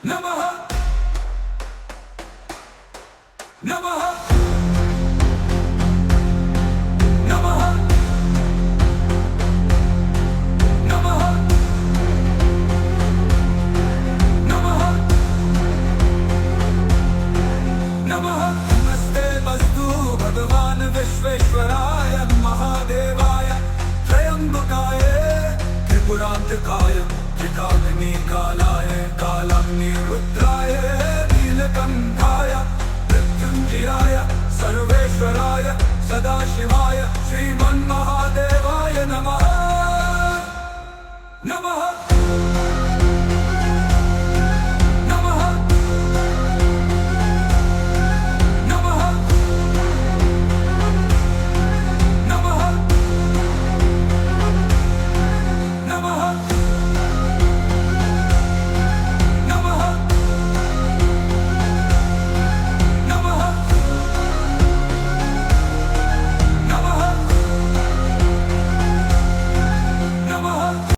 नमः नमः नमः नमः नमः नमः नमस्ते मस्तु भगवान विश्वेश्वराय महादेवाय त्रयंबकाय त्रिपुरांतकाय त्रिकाग्निकालाय कालाग्निरुद्राय नीलकंठाय मृत्युंजयाय सर्वेश्वराय सदाशिवाय श्रीमन्महादेवाय नमः नमः।